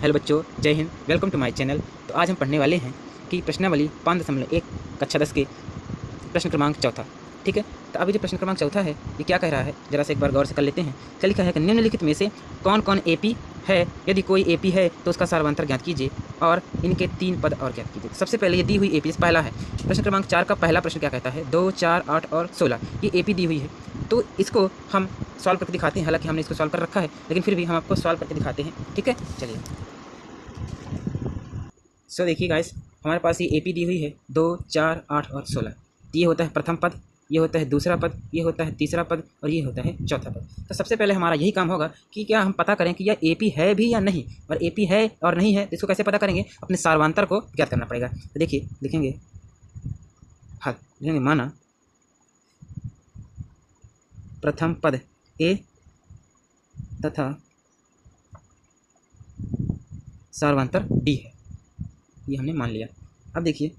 Hello बच्चों, जय हिंद। Welcome to my channel. तो आज हम पढ़ने वाले हैं कि प्रश्नावली 5.1 कक्षा 10 के प्रश्न क्रमांक चौथा। ठीक है, तो अभी जो प्रश्न क्रमांक चौथा है ये क्या कह रहा है, जरा से एक बार गौर से कर लेते हैं। क्या लिखा है कि निम्नलिखित में से कौन कौन एपी है, यदि कोई एपी है तो उसका सार्वंतर ज्ञात कीजिए और इनके 3 पद और ज्ञात कीजिए। सबसे पहले ये दी हुई एपी पहला है, प्रश्न क्रमांक 4 का पहला प्रश्न क्या कहता है, 2, 4, 8 और 16 ये एपी दी हुई है। तो इसको हम सॉल्व करके दिखाते हैं। हालांकि हमने इसको सॉल्व कर रखा है, लेकिन फिर भी हम आपको सॉल्व करके दिखाते हैं। ठीक है, चलिए। सो देखिए गाइस, हमारे पास ये एपी दी हुई है 2, 4, 8 और 16। ये होता है प्रथम पद, ये होता है दूसरा पद, ये होता है तीसरा पद और ये होता है चौथा पद। तो सबसे पहले हमारा यही काम होगा कि क्या हम पता करें कि यह एपी है भी या नहीं, और एपी है और नहीं है तो इसको कैसे पता करेंगे, अपने सार्वंतर को ज्ञात करना पड़ेगा। तो देखिए लिखेंगे, हाँ लिखेंगे, माना प्रथम पद ए तथा सार्वंतर डी है, ये हमने मान लिया। अब देखिए,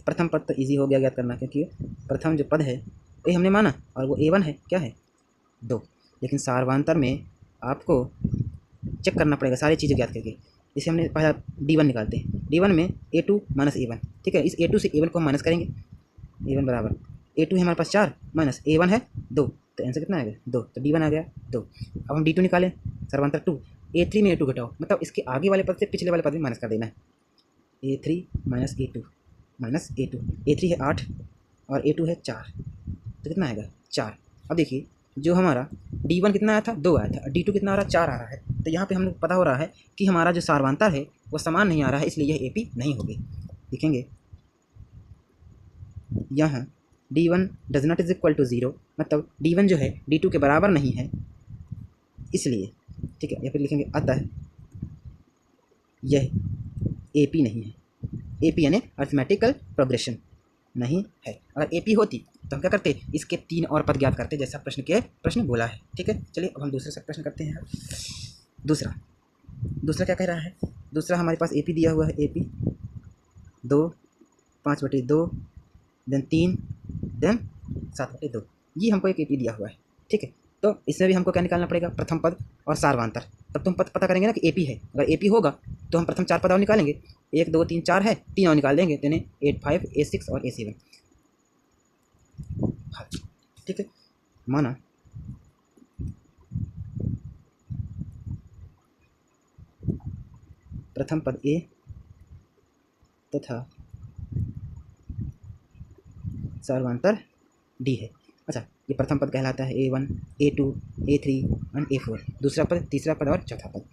प्रथम पद तो इजी हो गया ज्ञात करना, क्योंकि प्रथम जो पद है ये हमने माना और वो A1 है, क्या है 2। लेकिन सार्वंतर में आपको चेक करना पड़ेगा सारी चीज़ें ज्ञात करके। इसे हमने पहला D1 निकालते हैं। D1 में A2 माइनस A1, ठीक है। इस A2 से A1 को हम माइनस करेंगे। A1 बराबर A2 है हमारे पास 4 माइनस A1 है 2, तो आंसर कितना आ गया 2, तो D1 आ गया 2। अब हम D2 निकालें, सार्वंतर 2। A3 में A2 घटाओ, मतलब इसके आगे वाले पद से पिछले वाले पद में माइनस कर देना है। A3 minus A2 minus A2, A3 है 8 और A2 है 4, तो कितना आएगा 4। अब देखिए, जो हमारा D1 कितना आया था 2 आया था, D2 कितना आ रहा है 4 आ रहा है। तो यहाँ पे हम लोग पता हो रहा है कि हमारा जो सार्वंतर है वो समान नहीं आ रहा है, इसलिए यह एपी नहीं होगी। लिखेंगे यहाँ D1 does not is equal to 0, मतलब D1 जो है D2 के बराबर नहीं है, इसलिए ठीक है। या फिर लिखेंगे अतः यह एपी नहीं है। एपी यानी अर्थमेटिकल प्रोग्रेशन नहीं है। अगर एपी होती तो हम क्या करते, इसके 3 और पद ज्ञात करते, जैसा प्रश्न बोला है। ठीक है, चलिए अब हम दूसरे से प्रश्न करते हैं। दूसरा क्या कह रहा है, दूसरा हमारे पास एपी दिया हुआ है, एपी 2 5/2 देन 3 देन 7/2, ये हमको एक एपी दिया हुआ है। ठीक है, तो इसमें भी हमको क्या निकालना पड़ेगा, प्रथम पद और सार्वंतर। तब तुम पता करेंगे ना कि एपी है। अगर एपी होगा तो हम प्रथम 4 पद और निकालेंगे, 1 2 3 4 है, 3 और निकाल देंगे, यानी 8 5 A6 और A7। हाँ ठीक है, माना प्रथम पद ए तथा सार्वंतर डी है। अच्छा, ये प्रथम पद कहलाता है A1 A2 A3 और A4, दूसरा पद, तीसरा पद और चौथा पद।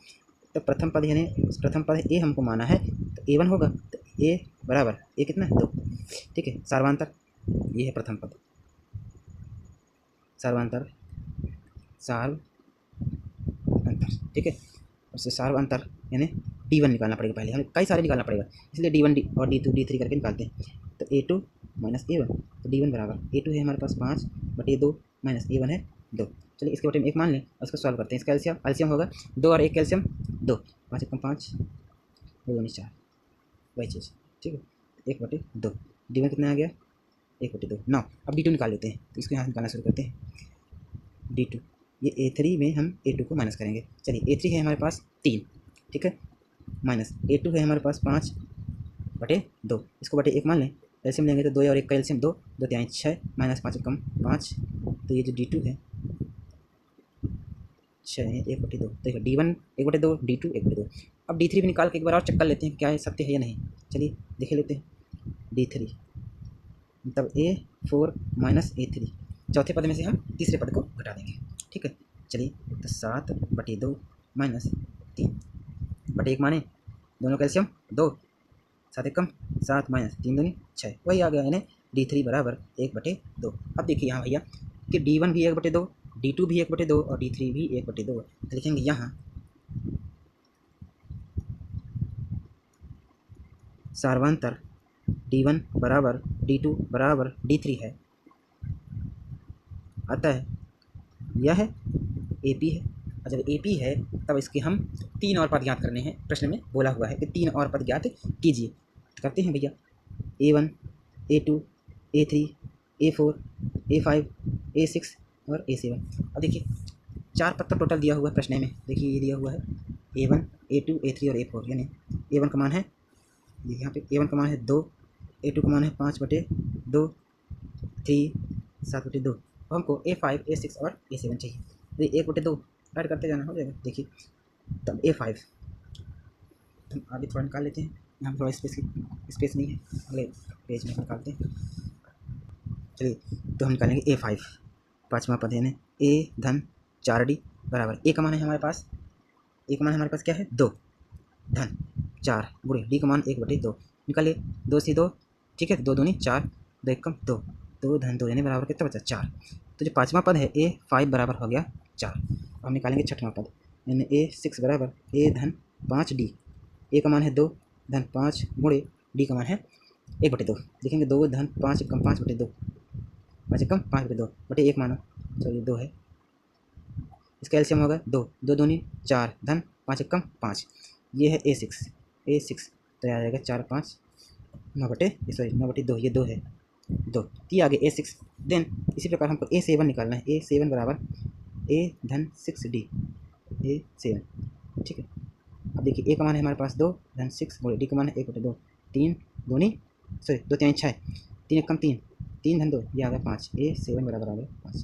तो प्रथम पद यानी प्रथम पद ए हमको माना है, तो A1 होगा, तो A बराबर A कितना है 2। ठीक है, सार्वंतर ये है प्रथम पद, सार्वंतर ठीक है। उससे सार्वंतर यानी D1 निकालना पड़ेगा, पहले हमें कई सारे निकालना पड़ेगा, इसलिए D1 और D2 D3 करके निकालते हैं। तो A2 माइनस A1, तो D1 बराबर A2 है हमारे पास 5/2 माइनस A1 है 2। चलिए इसके बटे में 1 मान लें और इसको सॉल्व करते हैं। इसका एल्सियम होगा 2 और 1 कैल्शियम 2, 5 1 5 2 1 4, वही चीज़। ठीक है, 1/2, D1 कितना आ गया 1/2 9। अब D2 निकाल लेते हैं, तो इसको यहाँ निकालना शुरू करते हैं। D2 ये A3 में हम A2 को माइनस करेंगे। चलिए A3 है हमारे पास 3, ठीक है, माइनस A2 है हमारे पास 5/2, इसको बटे 1 मान लें। एल्सियम लेंगे तो 2 और 1 का एल्सियम 2, 2 3 6 माइनस 5 कम 5, तो ये जो D2 है 6 है 1/2, देखो D1 1/2 D2 1/2। अब D3 भी निकाल के एक बार और चेक कर लेते हैं क्या है, सत्य है या नहीं। चलिए देख लेते हैं। D3 मतलब A4 माइनस A3, चौथे पद में से हम तीसरे पद को घटा देंगे। ठीक है, चलिए तो 7/2 माइनस 3/1 माने, दोनों कैल्शियम 2, 7 1 कम 7 माइनस 3 दूनी 6, वही आ गया, यानी D3 बराबर 1/2। अब देखिए यहाँ भैया कि D1 भी 1/2, D2 भी 1/2 और D3 भी 1/2, तो लिखेंगे यहाँ सार्वंतर D1 बराबर D2 बराबर D3 है, अतः यह एपी है। और जब एपी है तब इसके हम 3 और पद ज्ञात करने हैं। प्रश्न में बोला हुआ है कि 3 और पद ज्ञात कीजिए। तो करते हैं भैया, A1 A2 A3 A4 A5 A6 और A7। अब देखिए 4 पत्ता टोटल दिया हुआ है प्रश्न में। देखिए ये दिया हुआ है A1, A2, A3 और A4, यानी A1 का मान है, यहाँ पे A1 का मान है 2, A2 का मान है 5/2, 3 7/2, और हमको A5, A6 और A7 चाहिए। तो 1/2 ऐड करते जाना हो जाएगा। देखिए तब A5 हम आगे थोड़ा निकाल लेते हैं, यहाँ पर थोड़ा स्पेस नहीं है, अगले पेज में निकालते हैं। चलिए तो हम निकालेंगे A5, 5वां पद यानी A-4D बराबर A का मान है हमारे पास, A का मान हमारे पास क्या है 2 धन 4 गुणे D का मान 1/2 निकालिए। 2 से 2, ठीक है, 2 दूनी 4, 2 एकम 2, 2 धन 2 यानी बराबर कितना बचा 4। तो जो 5वां पद है A5 बराबर हो गया 4। अब हम निकालेंगे 6वां पद यानी A6 बराबर A-5D। A का मान है 2 धन 5 गुणे D का मान है 1/2। देखेंगे 2 धन 5 एकम 5/2, 5 एकम 5/2 बटे 1 मानो, चलिए 2 है, इसका एलसीएम होगा 2, 2 दूनी 4 धन 5 एकम 5, ये है A6 तो आ जाएगा 4 5 9/2, ये 2 है 2, ती आगे A6। देन इसी प्रकार हमको A7 निकालना है। A7 बराबर A-6D, A7, ठीक है। अब देखिए A का मान है हमारे पास 2 धन 6 गुणे D का मान है 1/2, 3 दूनी 2 3 6, 3 एकम 3, 3 धन 2 ये आ गया 5, A7 बराबर आ गया 5।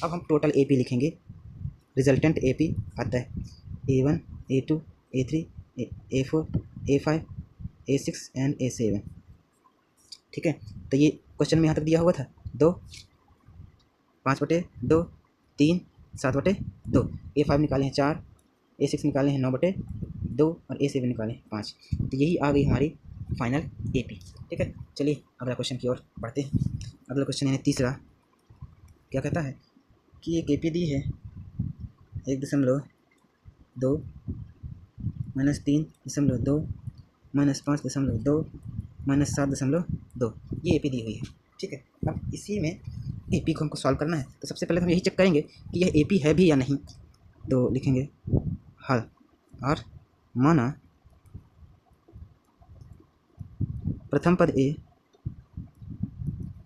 अब हम टोटल AP लिखेंगे। रिजल्टेंट AP आता है A1, A2, A3, A4, A5, A6 and A7, ठीक है। तो ये क्वेश्चन में यहाँ तक दिया हुआ था 2, 5/2, 3, 7/2, A5 निकाले हैं 4, A6 निकाले हैं 9/2 और A7 निकाले हैं 5। तो यही आ गई हमारी फाइनल AP, ठीक है। चलिए अगला क्वेश्चन की ओर बढ़ते हैं। अगला क्वेश्चन यानी तीसरा क्या कहता है कि एक AP दी है 1.2 -3.2 -5.2 -7.2, ये AP दी हुई है, ठीक है। अब इसी में AP को हमको सॉल्व करना है, तो सबसे पहले हम यही चेक करेंगे कि यह AP है भी या नहीं। तो लिखेंगे हल और माना प्रथम पद A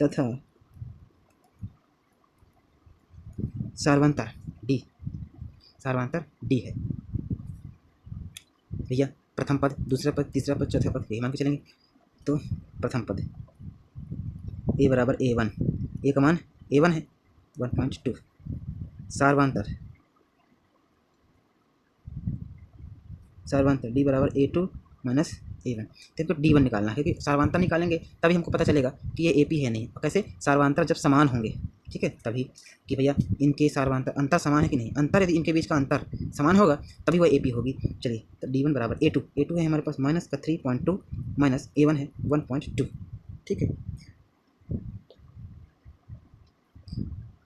तथा सार्वंतर D है। भैया प्रथम पद, दूसरा पद, तीसरा पद, चौथा पद यही मान के चलेंगे। तो प्रथम पद A बराबर A1, A का मान A1 है 1.2, सार्वंतर D बराबर A2 माइनस A1। तो हमको D1 निकालना है, क्योंकि सार्वंतर निकालेंगे तभी हमको पता चलेगा कि ये AP है नहीं। और कैसे? सार्वंतर जब समान होंगे, ठीक है, तभी कि भैया इनके सार्वंतर अंतर समान है कि नहीं, अंतर यदि इनके बीच का अंतर समान होगा तभी वह AP होगी। चलिए तो D1 बराबर A2 है हमारे पास माइनस का 3.2 माइनस A1 है 1.2, ठीक है।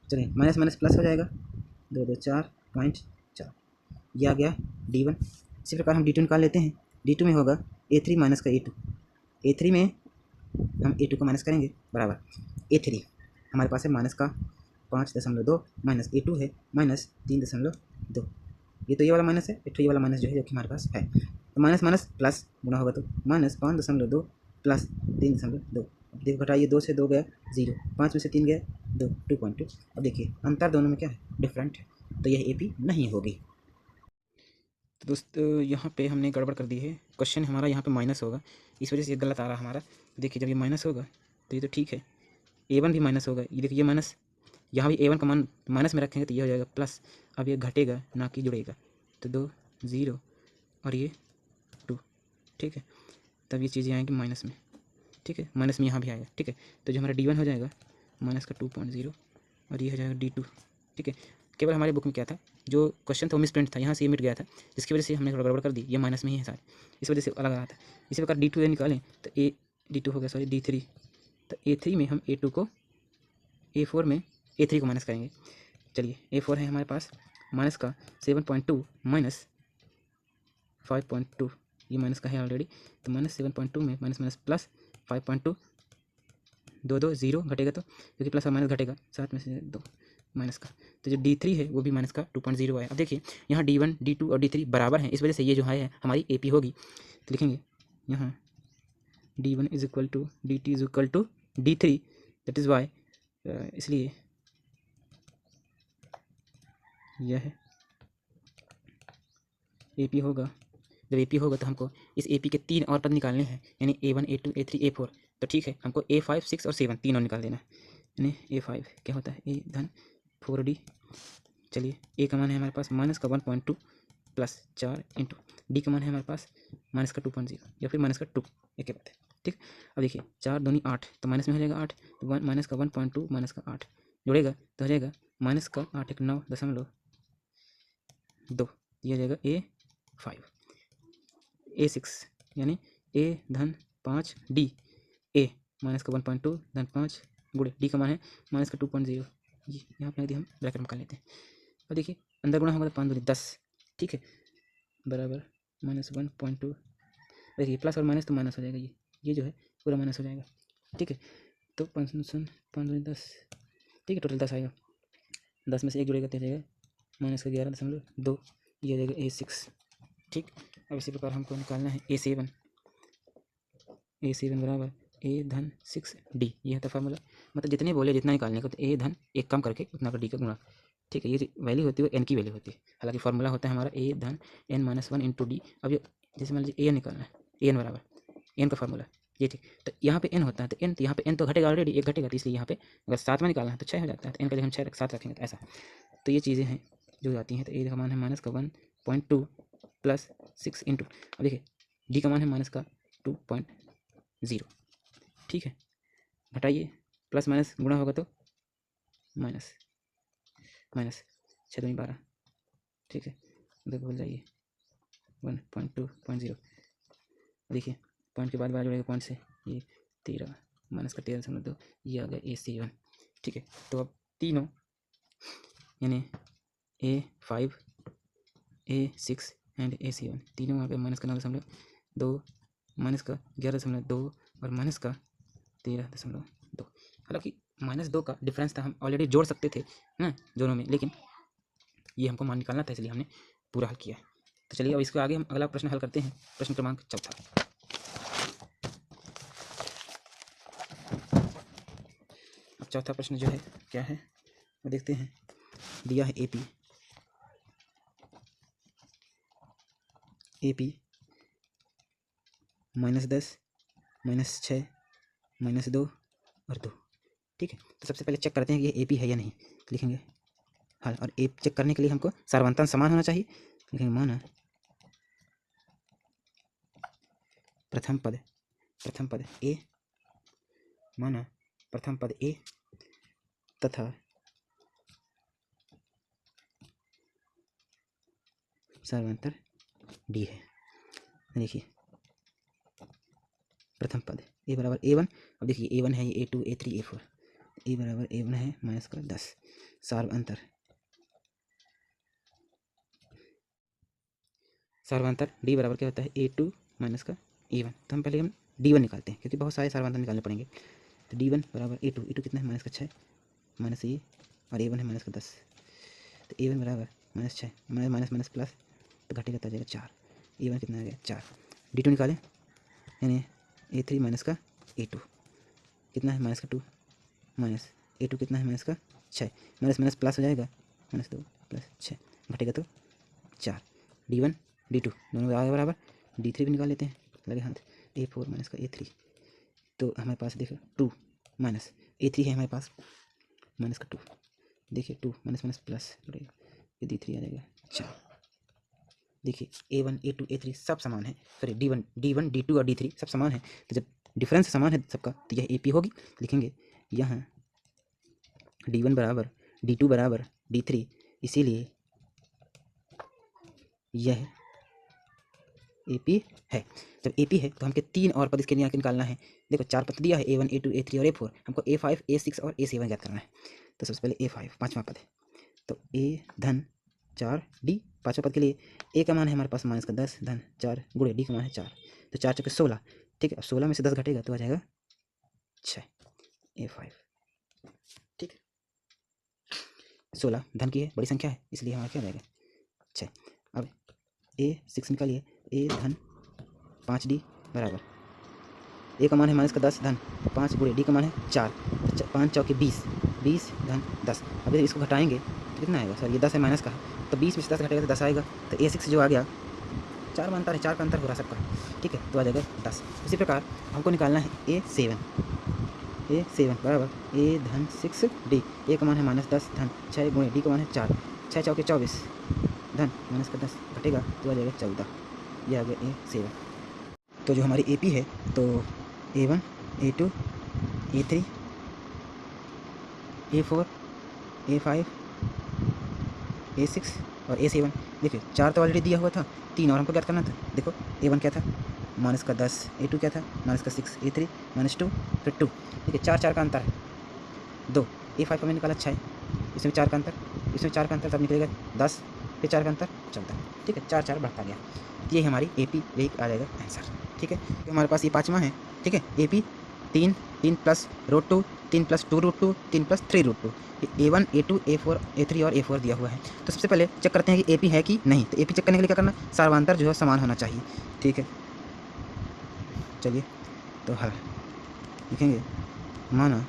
चलिए माइनस माइनस प्लस हो जाएगा, 2 2 4.4, ये आ गया D1। इसी प्रकार हम D2 निकाल लेते हैं। D2 में होगा A3 माइनस का A2, A3 में हम A2 को माइनस करेंगे बराबर A3 हमारे पास है माइनस का 5.2 माइनस A2 है माइनस 3.2, ये तो ये वाला माइनस है, ये वाला माइनस जो है जो कि हमारे पास है, तो माइनस माइनस प्लस गुना होगा तो माइनस 5.2 प्लस 3.2। अब देखो घटाइए, 2 से 2 गया 0, 5 में से 3 गया 2.2। अब देखिए अंतर दोनों में क्या है, डिफरेंट है, तो यह AP नहीं होगी। तो दोस्तों यहाँ पे हमने गड़बड़ कर दी है, क्वेश्चन हमारा यहाँ पे माइनस होगा, इस वजह से ये गलत आ रहा है हमारा। देखिए जब ये माइनस होगा तो ये तो ठीक है, A1 भी माइनस होगा, ये देखिए ये माइनस, यहाँ भी A1 का मान माइनस में रखेंगे तो ये हो जाएगा प्लस। अब ये घटेगा ना कि जुड़ेगा, तो 2 0 और ये 2, ठीक है, तब ये चीज़ें आएंगी माइनस में, ठीक है, माइनस में यहाँ भी आएगा, ठीक है। तो जो हमारा D1 हो जाएगा माइनस का 2.0 और ये हो जाएगा D2, ठीक है। केवल हमारे बुक में क्या था, जो क्वेश्चन था वो मिस प्रिंट था, यहाँ से ये मिट गया था, जिसकी वजह से हमने थोड़ा गड़बड़ कर दी, ये माइनस में ही है सारे, इस वजह से अलग आ रहा था। इसी प्रकार D2 निकालें तो D2 हो गया, सॉरी D3, तो A3 में हम A2 को A4 में A3 को माइनस करेंगे। चलिए A4 है हमारे पास माइनस का 7.2 माइनस 5.2, ये माइनस का है ऑलरेडी, तो माइनस 7.2 में माइनस माइनस प्लस 5.2, 2 2 0 घटेगा, तो क्योंकि प्लस और माइनस घटेगा, 7 में से 2 माइनस का, तो जो D3 है वो भी माइनस का 2.0 आया। अब देखिए यहाँ D1 D2 और D3 बराबर हैं, इस वजह से ये जो है हमारी AP होगी। तो लिखेंगे यहाँ D1 is equal to DT is equal to D3, that is why, इसलिए यह है AP होगा, जब AP होगा तो हमको इस AP के 3 और पद निकालने हैं, यानी A1 A2 A3 A4। तो ठीक है, हमको A5 6 और 7 तीन और निकाल देना है। यानी A5 क्या होता है, A धन 4D। चलिए A का मान है हमारे पास माइनस का 1.2 प्लस 4 इंटू D का मान है हमारे पास माइनस का 2.0 या फिर माइनस का 2, एक ही बात है। ठीक, अब देखिए 4 दूनी 8, तो माइनस में हो जाएगा 8, तो माइनस का 1.2 माइनस का 8 जोड़ेगा तो हो जाएगा माइनस का 8 एक 9.2, ये हो जाएगा A5। A6 यानी A धन 5D, A माइनस का 1.2 धन 5 गुणे D का मान है माइनस का 2.0, ये यहाँ पे हम ब्रैकेट में कर लेते हैं। अब देखिए अंदर गुणा होगा तो 5 दूनी 10, ठीक है, बराबर माइनस 1.2। देखिए प्लस और माइनस तो माइनस हो जाएगा, ये जो है पूरा माइनस हो जाएगा। ठीक है, तो 5 दूनी 10, ठीक है, टोटल 10 आएगा। 10 में से 1 जुड़ेगा तो जाएगा माइनस का 11.2, ये हो जाएगा A6। ठीक, अब इसी प्रकार हमको निकालना है A7 बराबर A धन 6D, ये था फार्मूला। मतलब जितने बोले जितना निकालने को, तो A धन एक कम करके उतना का D का गुणा। ठीक है, ये वैल्यू होती है वो N की वैल्यू होती है। हालांकि फार्मूला होता है हमारा A धन N-1 इंटू D। अब ये जैसे मान लीजिए A निकालना है, AN बराबर N का फार्मूला ये, ठीक, तो यहाँ पे N होता है तो N, तो यहाँ पे N तो घटेगा ऑलरेडी, एक घटेगा, तो इसलिए यहाँ पे अगर 7 में निकालना है तो 6 हो जाता है, तो N का जगह हम 6 7 रखेंगे, तो ऐसा। तो ये चीज़ें हैं जो आती हैं। तो A का मान है माइनस का 1.2 प्लस 6 इंटू, अब देखिए D का मान है माइनस का 2.0। ठीक है, घटाइए, प्लस माइनस गुणा होगा तो माइनस 6 दूनी 12, ठीक है, उधर भूल जाइए 1.2.0। देखिए पॉइंट के बाद 12 जुड़ेगा पॉइंट से, ये 13 माइनस का 13.2, ये आ गया A7। ठीक है, तो अब तीनों यानी A5 A6 एंड A7 तीनों आ गए माइनस का 9.2, माइनस का 11.2 और माइनस का 13.2। हालांकि -2 का डिफरेंस था, हम ऑलरेडी जोड़ सकते थे ना दोनों में, लेकिन ये हमको मान निकालना था, इसलिए हमने पूरा हल किया। तो चलिए अब इसके आगे हम अगला प्रश्न हल करते हैं, प्रश्न क्रमांक 4। अब चौथा प्रश्न जो है क्या है वो देखते हैं। दिया है AP -10 -6 -2 और 2। ठीक है, तो सबसे पहले चेक करते हैं कि ये AP है या नहीं, लिखेंगे हल। और ए चेक करने के लिए हमको सार्वधातुक समान होना चाहिए, लिखेंगे माना प्रथम पद A, माना प्रथम पद A तथा सार्वधातुक D है। देखिए प्रथम पद A बराबर A1, अब देखिए A1 है ये A2 A3 A4, A बराबर A1 है माइनस का 10, सार्वधातुक D बराबर क्या होता है A2 माइनस का A1। तो हम पहले D1 निकालते हैं, क्योंकि बहुत सारे सार्वधातुक निकालने पड़ेंगे। तो D1 बराबर A2 कितना है माइनस का 6 माइनस ये, और A1 है माइनस का 10, तो A1 बराबर -6 माइनस प्लस तो घटेगा तो आ जाएगा 4। A1 कितना आ गया 4। D2 निकालें, यानी A3 माइनस का A2 कितना है माइनस का 2, माइनस A2 कितना है माइनस का 6, माइनस प्लस हो जाएगा -2 प्लस 6 घटेगा तो 4। D1 D2 दोनों आगे बराबर। D3 भी निकाल लेते हैं, लगे हाथ। A4 माइनस का A3, तो हमारे पास देखो 2 माइनस A3 है हमारे पास माइनस का 2, देखिए 2 माइनस प्लस पड़ेगा, ये D3 आ जाएगा 4। देखिए A1 A2 A3 सब समान है, सॉरी D1 D2 और D3 सब समान है। तो जब डिफरेंस समान है सबका, तो यह AP होगी। लिखेंगे यहाँ D1 बराबर D2 बराबर D3, इसीलिए यह AP है। जब AP है तो हमके 3 और पद इसके लिए निकालना है। देखो 4 पद दिया है A1 A2 A3 और A4, हमको A5 A6 और A7 ज्ञात करना है। तो सबसे पहले A5 पाँचवा पद है, तो A धन 4D पाँचवा पद के लिए A का मान है हमारे पास माइनस का 10 धन 4 गुणे D का मान है 4, तो 4 चौके 16। ठीक है, अब 16 में से 10 घटेगा तो आ जाएगा 6 A5। ठीक है, 16 धन की है, बड़ी संख्या है, इसलिए हमारा क्या जाएगा 6। अब A6 निकालिए, A धन 5D बराबर A का मान है माइनस का 10 धन 5 गुणे D का मान है 4, तो 5 चौके 20 धन 10। अब इसको घटाएंगे तो कितना आएगा, सर ये 10 है माइनस का, तो 20 में से 10 घटेगा तो 10 आएगा। तो A6 जो आ गया 4 में अंतर है, 4 का अंतर हो रहा सबका, ठीक है, तो आ जाएगा 10। इसी प्रकार हमको निकालना है A7 बराबर A-6D। A का मान है -10 धन 6 गुणे D का मान है 4, 6 चौके 24 धन माइनस का 10 घटेगा तो आ जाएगा 14। ये आ गया A7। तो जो हमारी AP है तो A1 A2 A3 A4 A5 A6 और A7। देखिए 4 तो ऑलरेडी दिया हुआ था, 3 और हमको क्या करना था। देखो A1 क्या था माइनस का 10, A2 क्या था माइनस का 6, A3 -2 फिर 2। देखिए 4 का अंतर है 2, A5 का मैंने निकाला 6, इसमें 4 का अंतर, इसमें 4 का अंतर तब निकलेगा 10, फिर 4 का अंतर 14, ठीक है, 4 बढ़ता गया। ये हमारी AP, यही आ जाएगा आंसर, ठीक है। तो हमारे पास ये 5वां है, ठीक है। AP 3 plus √2 3 plus 2√2 3 plus 3√2। A1 A2 A4 A3 और A4 दिया हुआ है। तो सबसे पहले चेक करते हैं कि AP है कि नहीं। तो AP चेक करने के लिए क्या करना, सर्वांतर जो है समान होना चाहिए, ठीक है। चलिए तो हल लिखेंगे, माना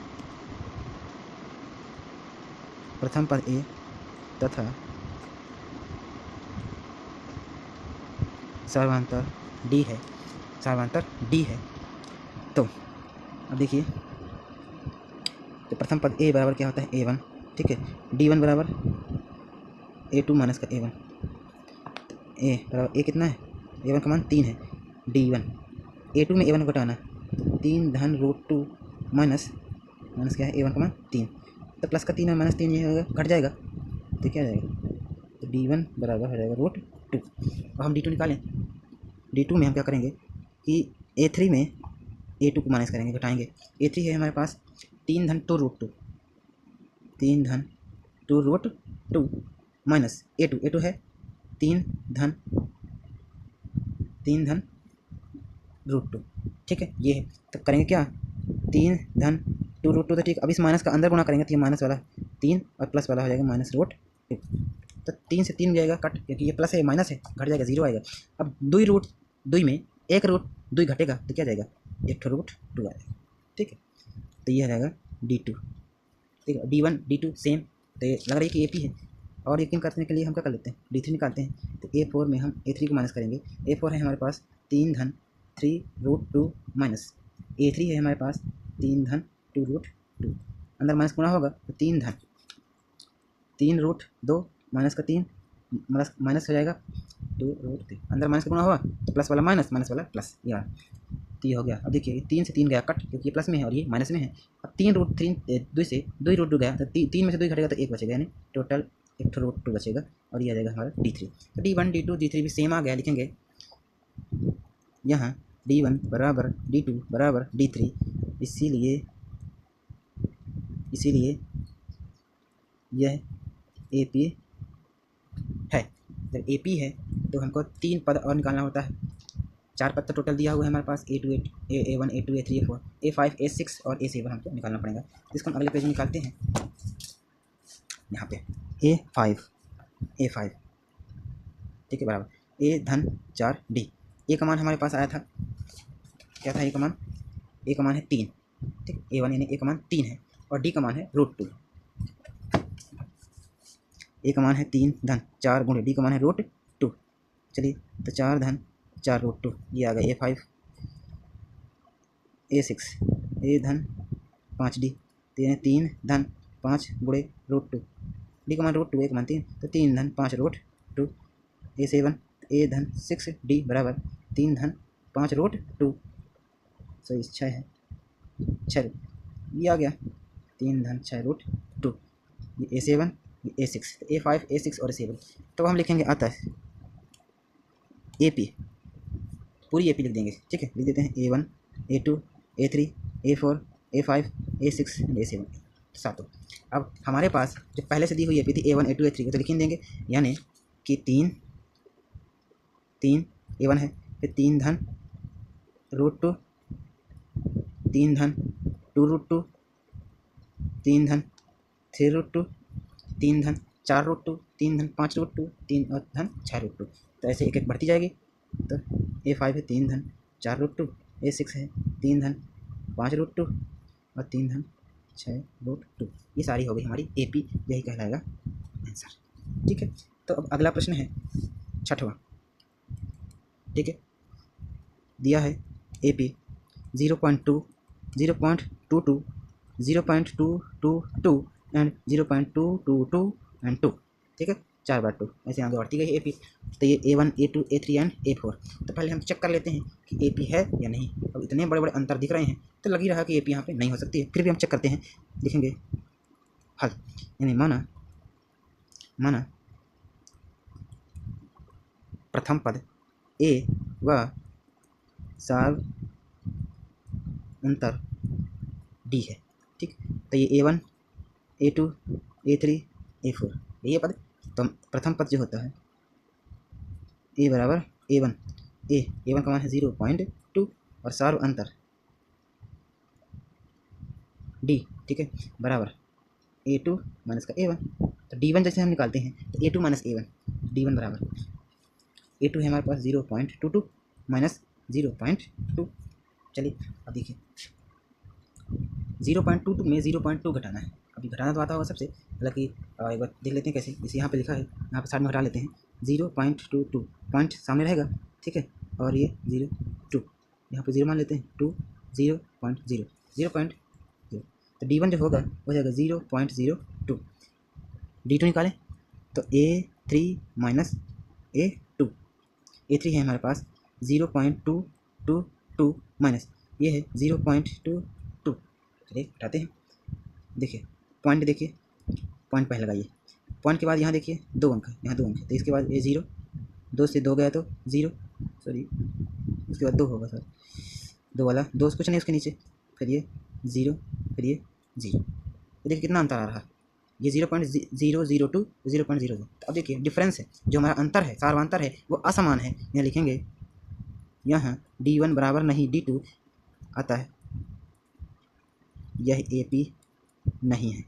प्रथम पद A तथा सर्वांतर D है, सर्वांतर D है। तो अब देखिए, तो प्रथम पद A बराबर क्या होता है A1, ठीक है। D1 बराबर A2 माइनस का A1, A बराबर A कितना है, A1 का मान 3 है, D1 A2 में A1 घटाना 3 धन √2 माइनस क्या है A1 का मान 3, तो प्लस का 3 और -3 ये होगा, घट जाएगा तो क्या जाएगा, तो D1 बराबर हो जाएगा √2। अब हम D2 निकालें। D2 में हम क्या करेंगे कि A3 में A2 को माइनस करेंगे, घटाएंगे। A3 है हमारे पास 3 धन 2√2, 3 धन 2√2 माइनस A2 है 3 धन √2, ठीक है। ये है तो करेंगे क्या, 3 धन 2√2, तो ठीक। अब इस माइनस का अंदर गुणा करेंगे तो ये माइनस वाला 3 और प्लस वाला हो जाएगा -√2। तो 3 से 3 जाएगा कट, क्योंकि ये प्लस है माइनस है, घट जाएगा 0 आएगा। अब 2 में 1√2 घटेगा तो क्या जाएगा, 1/√2 आएगा, ठीक है। तो ये आ जाएगा D2, ठीक है। D1 D2 सेम, तो ये लग रहा है कि AP है। और यकीन करने के लिए हम क्या कर लेते हैं, D3 निकालते हैं। तो A4 में हम A3 को माइनस करेंगे। A4 है हमारे पास 3 धन 3√2 माइनस A3 है हमारे पास 3 धन 2√2, अंदर माइनस गुणा होगा तो 3√2 माइनस का 3 माइनस हो जाएगा 2√3, अंदर माइनस का गुणा हुआ तो प्लस वाला माइनस वाला प्लस, यार तो ये हो गया। अब देखिए 3 से 3 गया कट, क्योंकि ये प्लस में है और ये माइनस में है। अब 2 से 2√2 गया तो 3 में से 2 घटेगा तो 1 बचेगा, यानी टोटल 1/√2 बचेगा और ये आ जाएगा हमारा D3। तो D1 D2 D3 भी सेम आ गया, लिखेंगे यहाँ D1 बराबर D2 बराबर D3, इसीलिए यह AP है। जब AP है तो हमको 3 पद और निकालना होता है। 4 पद तो टोटल दिया हुआ है हमारे पास, A1 A2 A3 A4 A5 A6 और A7 हमको निकालना पड़ेगा। इसको हम अगले पेज में निकालते हैं। यहाँ पे A5 ठीक है बराबर A धन 4D। A का मान हमारे पास आया था, क्या था A का मान, A का मान है 3, ठीक। A1 यानी A का मान 3 है और D का मान है √2। A का मान है 3 धन 4 गुणे D का मान है √2। चलिए तो 4 धन 4√2, ये आ गया A5 A6 A धन 5D, 3 धन 5 गुणे √2, D का मान √2 A का मान 3, तो 3 धन 5√2। A7 A धन 6D बराबर 3 धन 5√2, सही 6 है 6, ये आ गया 3 धन 6√2। ये A7 ये A6, A5 A6 और A7। तो हम लिखेंगे अतः AP, पूरी AP लिख देंगे, ठीक है। लिख देते हैं A1 A2 A3 A4 A5 A6 A7 सातों। अब हमारे पास जो पहले से दी हुई AP थी A1 A2 A3 को तो लिख देंगे, यानी कि 3 A1 है, फिर 3 धन √2, 3 धन 2√2, 3 धन 3√2, 3 धन 4√2, 3 धन 5√2, 3 और धन 6√2। तो ऐसे एक एक बढ़ती जाएगी। तो A5 है 3 धन 4√2, A6 है 3 धन 5√2 और 3 धन 6√2। ये सारी हो गई हमारी AP, यही कहलाएगा आंसर, ठीक है। तो अब अगला प्रश्न है 6वां। ठीक है। दिया है ए पी 0.2, 0.22, 0.222 एंड 0.222 एंड 2, ठीक है, 4/2 ऐसे आगे बढ़ती गई ए पी। तो ये A1, A2, A3 and A4। तो पहले हम चेक कर लेते हैं कि ए पी है या नहीं। अब इतने बड़े बड़े अंतर दिख रहे हैं तो लग ही रहा कि ए पी यहाँ पे नहीं हो सकती है, फिर भी हम चेक करते हैं, लिखेंगे हल। यानी माना प्रथम पद ए व सार्वंतर डी है, ठीक। तो ये A1, A2, A3, A4 ये पद। तो प्रथम पद जो होता है ए बराबर A1, A1 का मान है 0.2 और सार्व अंतर डी, ठीक है, बराबर A2 माइनस का A1। तो D1 जैसे हम निकालते हैं तो A2 माइनस A1, D1 बराबर A2 है हमारे पास 0.22 माइनस 0.2। चलिए अब देखिए 0.22 में 0.2 घटाना है। अभी घटाना तो आता होगा सबसे, हालांकि एक बार देख लेते हैं कैसे। जैसे यहाँ पे लिखा है, यहाँ पे साइड में घटा लेते हैं 0.22, पॉइंट सामने रहेगा, ठीक है, और ये 0.2 यहाँ पे 0 मान लेते हैं, 2 0.0 0.0। तो D1 जो होगा वो जाएगा 0.02। D2 निकालें तो A3 माइनस A2, A3 है हमारे पास 0.222 माइनस ये है 0.22। चलिए हटाते हैं। देखिए पॉइंट, देखिए पॉइंट पहले लगाइए, पॉइंट के बाद यहाँ देखिए 2 अंक है, यहाँ 2 अंक है, तो इसके बाद ये 0, 2 से 2 गया तो 0, सॉरी उसके बाद 2 होगा सर, 2 वाला 2 कुछ नहीं उसके नीचे, फिर ये 0, फिर ये 0। तो देखिए कितना अंतर आ रहा है, ये 0.002, 0.00। तो अब देखिए डिफरेंस है, जो हमारा अंतर है, सार्वंतर है, वो असमान है। यहाँ लिखेंगे यहाँ D1 बराबर नहीं D2 आता है, यह AP नहीं है।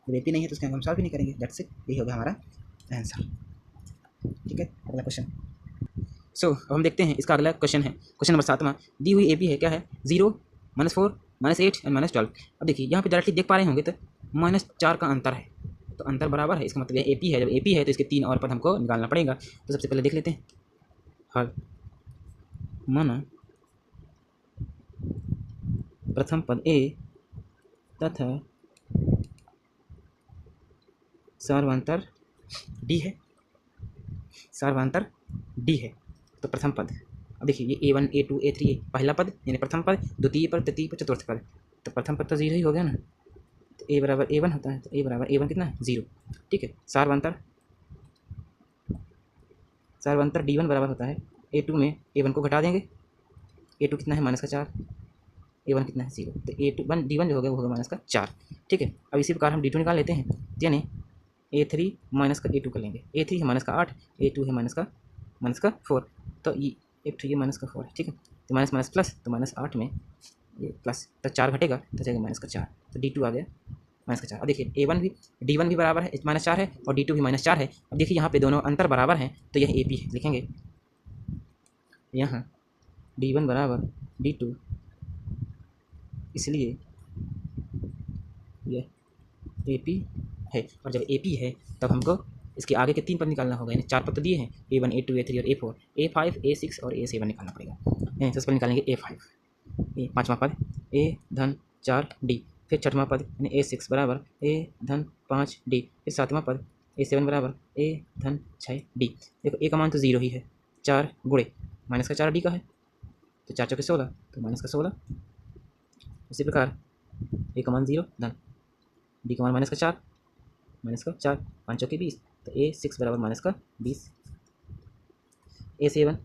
जब AP नहीं है तो उसका हम सॉल्व भी नहीं करेंगे, दैट्स इट, यही होगा हमारा आंसर, ठीक है। अगला क्वेश्चन। सो अब हम देखते हैं इसका अगला क्वेश्चन है, क्वेश्चन नंबर 7वां। दी हुई AP है, क्या है, 0, -4, -8 एंड -12। अब देखिए यहाँ पे डायरेक्टली देख पा रहे होंगे तो -4 का अंतर है, तो अंतर बराबर है, इसका मतलब ये AP है। जब AP है तो इसके 3 और पद हमको निकालना पड़ेगा। तो सबसे पहले देख लेते हैं हल। माना प्रथम पद A तथा सार्वंतर D है, सार्वंतर D है, तो प्रथम पद। अब देखिए ये A1, A2, A3 पहला पद यानी प्रथम पद, द्वितीय पद, तृतीय पद, चतुर्थ पद। तो प्रथम पद तो 0 ही हो गया ना, तो A बराबर A1 होता है, तो A बराबर A1 कितना है 0, ठीक है। सार्वंतर D1 बराबर होता है A2 में A1 को घटा देंगे, A2 कितना है -4, A1 कितना है 0, तो A2 D1 जो हो गया वो होगा -4, ठीक है। अब इसी प्रकार हम D2 निकाल लेते हैं, यानी A3 माइनस का A2 कर लेंगे। A3 है -8, A2 है -4, तो ये A2 ये -4 है, ठीक है। तो माइनस माइनस प्लस, तो -8 में ये प्लस, तो 4 घटेगा तो जाएगा -4, तो D2 आ गया -4। अब देखिए A1 भी D1 भी बराबर है -4 है और D2 भी -4 है। अब देखिए यहाँ पे दोनों अंतर बराबर हैं, तो यह AP है, लिखेंगे यहाँ D1 बराबर D2, इसलिए यह AP है। और जब AP है तब हमको इसके आगे के 3 पद निकालना होगा, यानी 4 पद तो दिए हैं, A1, A2, A3 और A4, A5, A6 और A7 निकालना पड़ेगा। सबसे पहले निकालेंगे A5, पाँचवा पद A4D, फिर छठवां पद यानी A6 बराबर A5D, फिर सातवां पद A7 बराबर A6D। देखो A का मान तो 0 ही है, 4 गुणे -4 D का है, तो 4 चौके 16, तो -16। इसी प्रकार A का मान 0 धन D का मान -4, -4 5 चौके 20, तो A6 बराबर -20। A7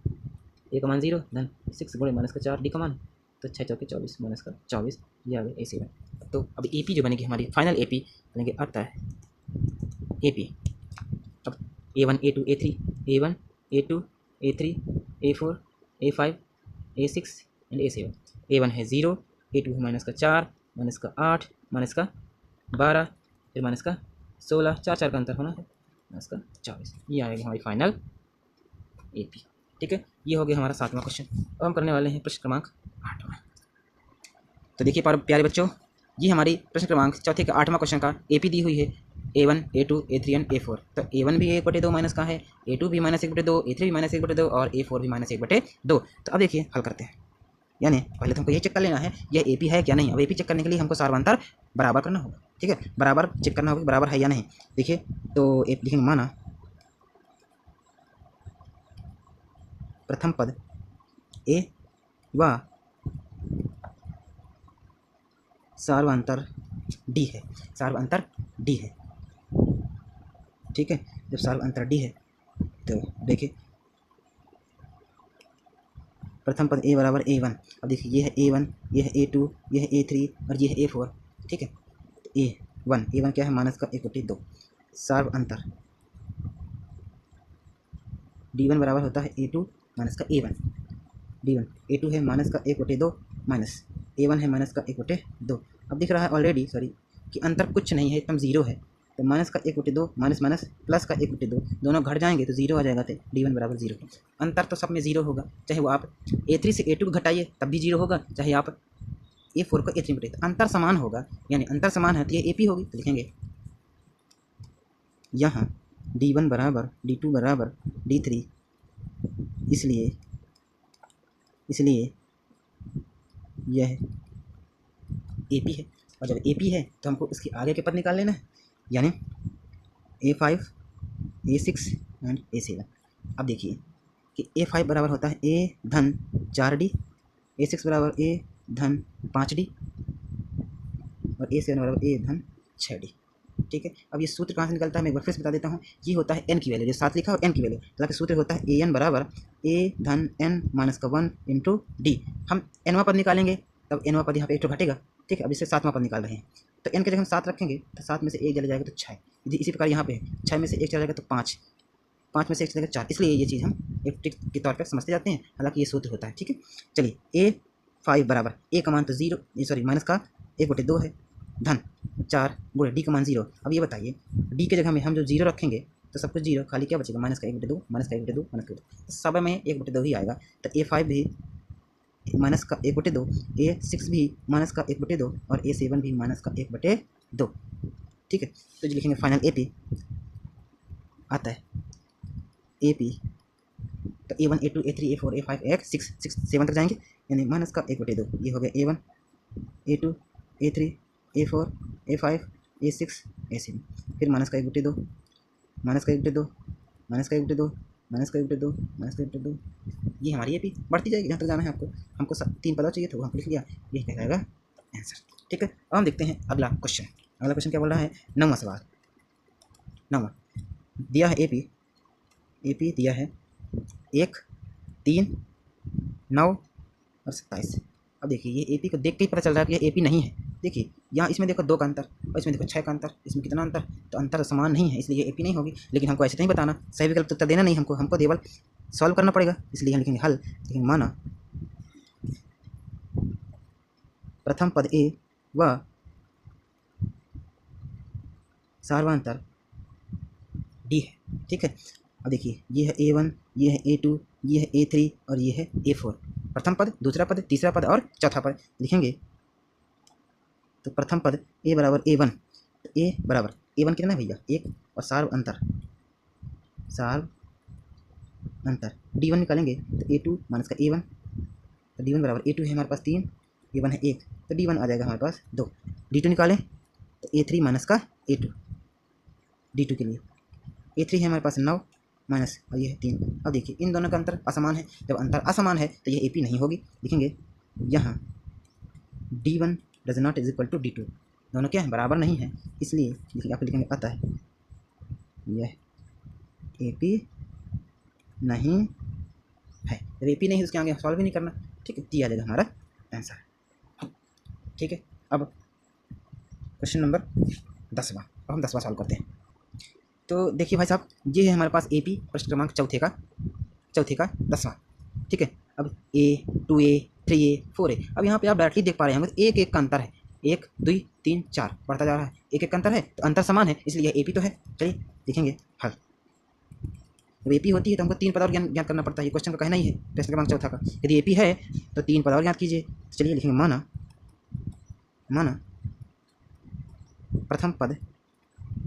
A का मान 0 धन 6 गुणे -4 D का मान, तो 6 चौके 24 -24, ये आ गया A7। तो अब AP जो बनेगी हमारी फाइनल AP बनेगी आता है AP। अब A1, A2, A3, A1, A2, A3, A4, A5, A6 and A7। A1 है 0, A2 है -4, -8, -12, फिर -16, 4 का अंतर होना है, -24। ये आएगी हमारी फाइनल AP, ठीक है। ये हो गया हमारा 7वां क्वेश्चन। अब हम करने वाले हैं प्रश्न क्रमांक 8वां। तो देखिए प्यारे बच्चों, ये हमारी प्रश्न क्रमांक चौथे का 8वां क्वेश्चन का AP दी हुई है। A1 A2 A3 and A4। तो A1 भी 1/2 माइनस का है, A2 भी -1/2, A3 भी -1/2 और A4 भी -1/2। तो अब देखिए हल करते हैं। यानी पहले तो हमको ये चेक कर लेना है यह AP है क्या नहीं। अब AP चेक करने के लिए हमको सार्वंतर बराबर करना होगा, ठीक है, बराबर चेक करना होगा बराबर है या नहीं। देखिए तो एक लिखेंगे माना प्रथम पद A व सार्वंतर D है, सार्वंतर D है, ठीक है। जब सार्वंतर D है तो देखिए प्रथम पद A बराबर A1। अब देखिए ये है A1, ये है A2, ये है A3 और ये है A4, ठीक है। तो A1 क्या है माइनस का 1/2। सार्व अंतर D1 बराबर होता है A2 माइनस का A1। D1 A2 है माइनस का 1/2 माइनस A1 है माइनस का 1/2। अब दिख रहा है ऑलरेडी सॉरी कि अंतर कुछ नहीं है, एकदम जीरो है। तो माइनस का 1/2 माइनस माइनस प्लस का 1/2 दोनों घट जाएंगे तो जीरो आ जाएगा। तो D1 बराबर जीरो। अंतर तो सब में जीरो होगा, चाहे वो आप A3 से A2 को घटाइए तब भी जीरो होगा, चाहे आप A4 को A3 में घटाइए। अंतर समान होगा, यानी अंतर समान है तो ये AP होगी। तो लिखेंगे यहाँ D1 बराबर D2 बराबर D3, इसलिए यह AP है। और जब AP है तो हमको इसके आगे के पद निकाल लेना है, यानी A5 A6 एंड A7। अब देखिए कि A5 बराबर होता है A धन 4D, A6 बराबर A धन 5D और A7 बराबर A धन 6D, ठीक है। अब ये सूत्र कहाँ से निकलता है मैं एक बार फिर से बता देता हूँ। ये होता है n की वैल्यू, जो 7 लिखा है n की वैल्यू, तो सूत्र होता है an बराबर A धन n माइनस का 1 इंटू D। हम nवां पद निकालेंगे तब nवां पद यहाँ पे एक तो घटेगा, ठीक है। अब इससे 7वां पद निकाल रहे हैं तो n के जगह हम 7 रखेंगे तो 7 में से 1 चला जाएगा तो 6। इसी प्रकार यहाँ पे है 6 में से 1 चला जाएगा तो 5, 5 में से 1 चला जाएगा 4। इसलिए ये चीज़ हम एक ट्रिक के तौर पर समझते जाते हैं, हालांकि ये सूत्र होता है, ठीक है। चलिए A5 बराबर A का मान तो जीरो सॉरी माइनस का 1/2 है धन 4 गुणे D का मान 0। अब ये बताइए D के जगह में हम जो 0 रखेंगे तो सब कुछ 0, खाली क्या बचेगा माइनस का 1/2 माइनस का 1/2 माइनस का 1/2, तो सब में 1/2 ही आएगा। तो A5 भी माइनस का 1/2, A6 भी माइनस का 1/2 और A7 भी माइनस का 1/2, ठीक है। तो जो लिखेंगे फाइनल AP आता है AP तो A1 A2 A3 A4 A5 A6 6 7 तक जाएंगे, यानी माइनस का 1/2। ये हो गया A1 A2 A3 A4 A5 A6 A7, फिर माइनस का 1/2 माइनस का 1/2 माइनस का 1/2 माइनस का 1/2 माइनस का 1/2। ये हमारी AP बढ़ती जाएगी जहाँ तक जाना है आपको। हमको 3 पदा चाहिए था वो हमको लिख लिया, ये कहलाएगा आंसर, ठीक है। अब हम देखते हैं अगला क्वेश्चन। अगला क्वेश्चन क्या बोल रहा है, 9वां सवाल। 9वां दिया है AP दिया है 1 3 9 और 27। अब देखिए ये AP को देख के ही पता चल रहा है कि ये AP नहीं है। देखिए यहाँ इसमें देखो 2 का अंतर और इसमें देखो 6 का अंतर, इसमें कितना अंतर, तो अंतर समान नहीं है, इसलिए ये AP नहीं होगी। लेकिन हमको ऐसे नहीं बताना, सही विकल्प उत्तर देना नहीं, हमको केवल सॉल्व करना पड़ेगा। इसलिए हम लिखेंगे हल, लिखेंगे माना प्रथम पद A व सार्वंतर D है, ठीक है। अब देखिए ये है A1, ये है A2, ये है A3 और ये है A4। प्रथम पद, दूसरा पद, तीसरा पद और चौथा पद लिखेंगे। तो प्रथम पद A बराबर A1, तो A बराबर A1 कितना है भैया 1 और सार्व अंतर D1 निकालेंगे तो A2 माइनस का A1, तो D1 बराबर A2 है हमारे पास 3, A1 है 1, तो D1 आ जाएगा हमारे पास 2। D2 निकालें तो A3 माइनस का A2 D2 के लिए, A3 है हमारे पास 9 माइनस और ये है 3। अब देखिए इन दोनों का अंतर असमान है, जब अंतर असमान है तो ये AP नहीं होगी। लिखेंगे यहाँ D1 does not is equal to D2, दोनों क्या है बराबर नहीं है, इसलिए यहाँ पे लिखेंगे अतः यह AP नहीं है। जब AP नहीं है उसके आगे सॉल्व भी नहीं करना, ठीक है, दिया जाएगा हमारा आंसर, ठीक है। अब क्वेश्चन नंबर 10वां, अब हम 10वां सॉल्व करते हैं। तो देखिए भाई साहब ये है हमारे पास AP प्रश्न क्रमांक चौथे का 10वां, ठीक है। अब A 2A 3A 4A, अब यहाँ पे आप डायरेक्टली देख पा रहे होंगे एक का अंतर है, 1 2 3 4 बढ़ता जा रहा है, एक का अंतर है तो अंतर समान है, इसलिए AP तो है। चलिए लिखेंगे हल। जब AP होती है तो हमको 3 पद और ज्ञात करना पड़ता है, ये क्वेश्चन का कहना ही है प्रश्न क्रमांक चौथा का। यदि AP है तो 3 पद और ज्ञात कीजिए। चलिए लिखेंगे माना प्रथम पद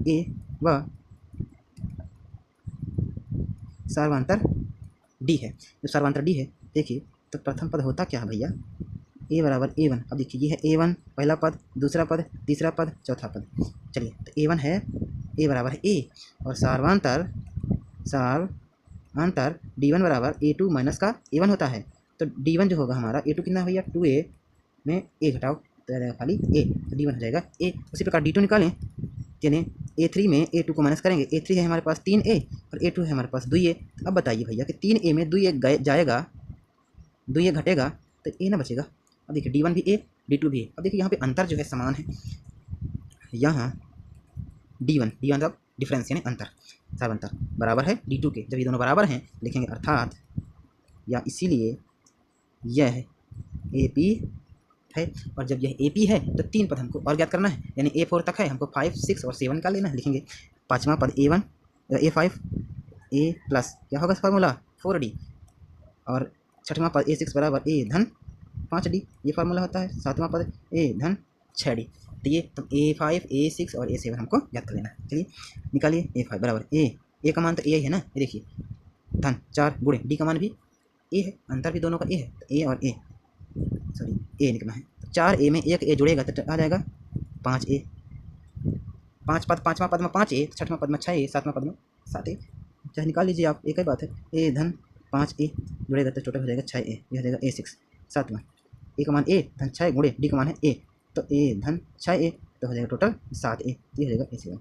ए व सार्वंतर डी है। जो सार्वंतर डी है देखिए, तो प्रथम पद होता क्या है भैया, ए बराबर A1। अब देखिए ये है A1 पहला पद, दूसरा पद, तीसरा पद, चौथा पद। चलिए तो A1 है, ए बराबर है ए, और सार्वंतर D1 बराबर A2 माइनस का A1 होता है। तो D1 जो होगा हमारा, A2 कितना भैया 2A में A घटाओ तो आ जाएगा खाली A, तो D1 हो जाएगा A। उसी प्रकार D2 निकालें, यानी A3 में A2 को माइनस करेंगे। A3 है हमारे पास 3A और A2 है हमारे पास 2A। अब बताइए भैया कि 3A में 2A जाएगा, 2A घटेगा तो A ना बचेगा। अब देखिए D1 भी A, D2 भी A। अब देखिए यहाँ पे अंतर जो है समान है, यहाँ D1 का डिफरेंस यानी अंतर, सार्वंतर बराबर है D2 के। जब ये दोनों बराबर हैं लिखेंगे अर्थात या इसीलिए यह AP है। और जब यह AP है तो 3 पद हमको और ज्ञात करना है, यानी A4 तक है, हमको 5, 6 और 7 का लेना है। लिखेंगे पाँचवा पद A1 A5 A प्लस क्या होगा फार्मूला 4D, और छठवां पद A6 बराबर A धन 5D, ये फार्मूला होता है। सातवां पद A धन 6D। तो ये तो A5 A6 और A7 हमको याद कर लेना है। चलिए निकालिए, A5 बराबर A का मान तो A है ना, ये देखिए धन 4 गुणे D का मान भी A है, अंतर भी दोनों का A है, तो A और A A निकलना है। तो 4A में 1A जुड़ेगा तो आ जाएगा 5A। पाँचवां पद में 5A, छठवां पद में 6A, सातवां पद में 7A। चाहे निकाल लीजिए आप, एक ही बात है। A धन 5A जुड़ेगा तो टोटल हो जाएगा 6A, यह हो जाएगा A6। सातवां A का मान A धन 6 गुणे D का मान है A, तो A धन 6A तो हो जाएगा टोटल 7A, ये हो जाएगा A7।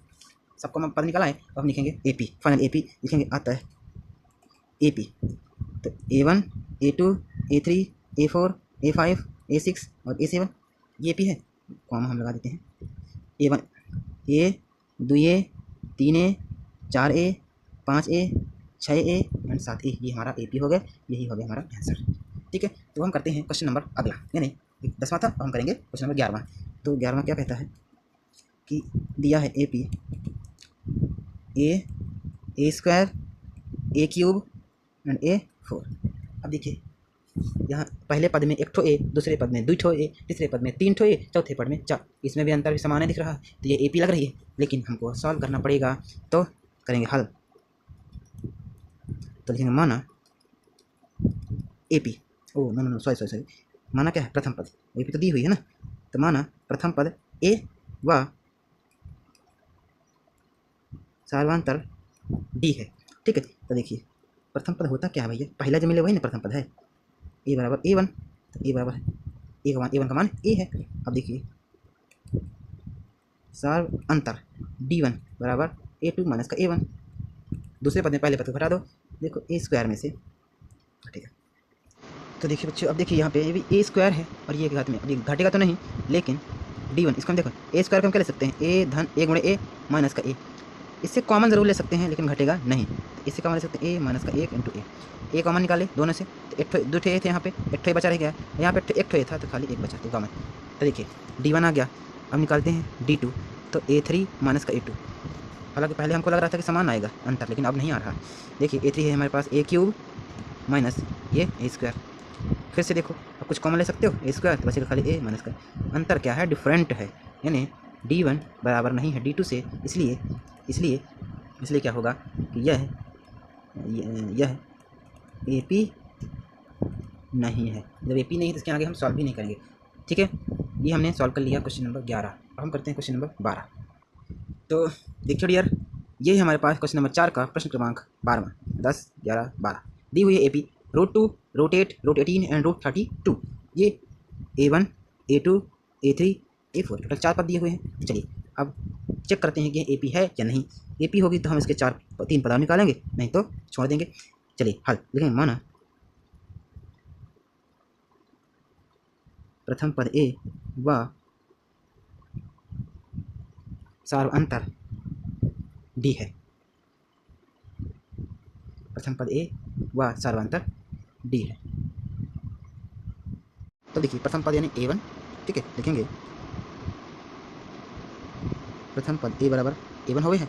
सबको हम पद निकाला है, अब लिखेंगे AP, फाइनल AP लिखेंगे आता है AP। तो A1 A2 A3 A4 A5 A6 और A7 ये AP है, कॉमा हम लगा देते हैं। A1 A 2A 3A 4A 5A 6A and 7A, ये हमारा AP हो गया, यही हो गया हमारा आंसर। ठीक है, तो हम करते हैं क्वेश्चन नंबर अगला, यानी 10वां था, अब हम करेंगे क्वेश्चन नंबर 11वां। तो 11वां क्या कहता है कि दिया है AP A square A cube and A4। अब देखिए यहाँ पहले पद में 1 ठो A, दूसरे पद में 2 ठो A, तीसरे पद में 3 ठो A, चौथे पद में 4। इसमें भी अंतर भी समान है दिख रहा है, तो ये AP लग रही है, लेकिन हमको सॉल्व करना पड़ेगा। तो करेंगे हल, तो लिखेंगे माना AP, ओ नो सॉरी, माना क्या है प्रथम पद, AP तो दी हुई है ना, तो माना प्रथम पद A व सार्वंतर D है। ठीक है, तो देखिए प्रथम पद होता क्या है भैया, पहला जो मिले वही ना प्रथम पद है। A बराबर A1, तो A बराबर A1 का मान A है। अब देखिए सार्वंतर D1 बराबर A2 माइनस का A1, दूसरे पद में पहले पद को घटा दो, देखो A स्क्वायर में से घटेगा। तो देखिए बच्चों, अब देखिए यहाँ पे ये भी A स्क्वायर है और ये घात में, अब ये घटेगा तो नहीं, लेकिन D1 इसको हम देखो A स्क्वायर को हम क्या ले सकते हैं, A धन A गुणे A माइनस का A, इससे कॉमन जरूर ले सकते हैं लेकिन घटेगा नहीं, तो इससे कॉमन ले सकते हैं A माइनस का 1 इंटू A कॉमन निकाले दोनों से, तो एक ठो 2 ठो A थे यहाँ पे, एक ठो बचा रह गया, यहाँ पे एक ठो A था तो खाली एक बचा, तो कॉमन। तो देखिए D1 आ गया, अब निकालते हैं D2, तो A3 माइनस का A2। हालांकि पहले हमको लग रहा था कि समान आएगा अंतर, लेकिन अब नहीं आ रहा। देखिए A3 है हमारे पास A क्यूब माइनस ये A स्क्वायर, फिर से देखो अब कुछ कॉमन ले सकते हो, A स्क्वायर तो बचेगा खाली A माइनस का, अंतर क्या है, डिफरेंट है, यानी D1 बराबर नहीं है D2 से, इसलिए क्या होगा कि यह AP नहीं है। जब AP नहीं है तो इसके आगे हम सॉल्व भी नहीं करेंगे। ठीक है, ये हमने सॉल्व कर लिया क्वेश्चन नंबर 11। अब हम करते हैं क्वेश्चन नंबर 12। तो देखिए डियर, ये है हमारे पास क्वेश्चन नंबर 4 का प्रश्न क्रमांक 12वां, 10 11 12 दी हुई है AP √2 √8 √18 एंड √32। ये A1 A2 A3 A4 total 4 पद दिए हुए हैं। चलिए अब चेक करते हैं कि AP है या नहीं। AP होगी तो हम इसके 3 पद निकालेंगे, नहीं तो छोड़ देंगे। चलिए हल लिखेंगे, माना प्रथम पद A व सार्वंतर D है। प्रथम पद A व सार्वंतर D है। तो देखिए प्रथम पद यानी A1, ठीक है, लिखेंगे प्रथम पद A बराबर A1 हो गए हैं,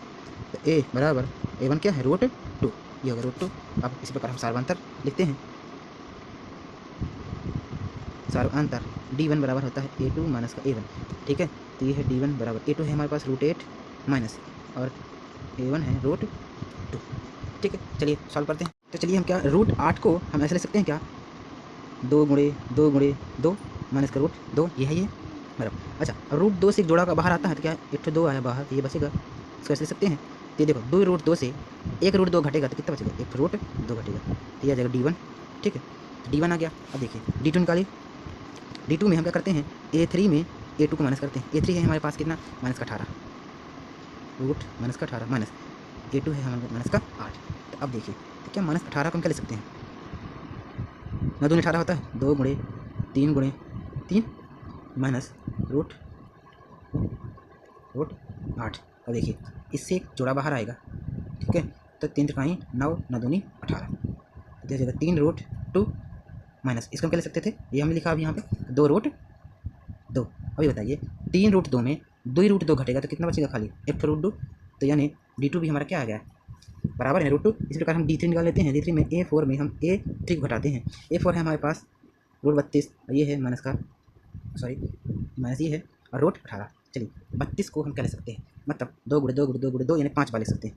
तो A बराबर A1 क्या है √2, ये होगा √2। अब इसी प्रकार हम सार्वंतर लिखते हैं, सार्वंतर D1 बराबर होता है A2 माइनस का A1। ठीक है, तो ये है D1 बराबर A2 है हमारे पास √8 माइनस, और A1 है रूट 2। ठीक है, चलिए सॉल्व करते हैं। तो चलिए हम क्या रूट 8 को हम ऐसे लिख सकते हैं क्या, 2 × 2 × 2 माइनस का रूट 2, ये है ये बराबर। अच्छा, रूट 2 से एक जोड़ा का बाहर आता है तो क्या एक ठो 2 आया बाहर, तो ये बचेगा, इसको ऐसे लिख सकते हैं। तो ये देखो 2 रूट 2 से एक रूट 2 घटेगा तो कितना बचेगा, एक रूट 2 घटेगा, तो ये आ जाएगा D1। ठीक है, तो D1 आ गया। अब देखिए D2 निकालिए। D2 में हम क्या करते हैं, A3 में A2 को माइनस करते हैं। A3 है हमारे पास कितना, -18 रूट -18 माइनस A2 है हमारे माइनस का 8। तो अब देखिए, तो क्या -18 को हम क्या लिख सकते हैं, 9 दूनी 18 होता है, 2 × 3 × 3 माइनस रूट 8। अब देखिए इससे एक जोड़ा बाहर आएगा। ठीक है, तो 3 × 9 9 दूनी 18, तो हो जाएगा 3 रूट 2 माइनस, इसको हम क्या ले सकते थे, ये हमने लिखा अभी यहाँ पे 2 रूट 2। अभी बताइए 3 रूट 2 में 2 रूट 2 घटेगा तो कितना बचेगा, खाली एक रूट 2। तो यानी D2 भी हमारा क्या आ गया, बराबर है रूट 2। इसी प्रकार हम D3 निकाल लेते हैं। D3 में A4 में हम A3 को घटाते हैं। A4 है हमारे पास रूट 32, ये है माइनस का, सॉरी माइनस ये है, और रूट 18। चलिए 32 को हम क्या ले सकते हैं, मतलब 2 × 2 × 2 × 2 यानी 5 बार लिख सकते हैं।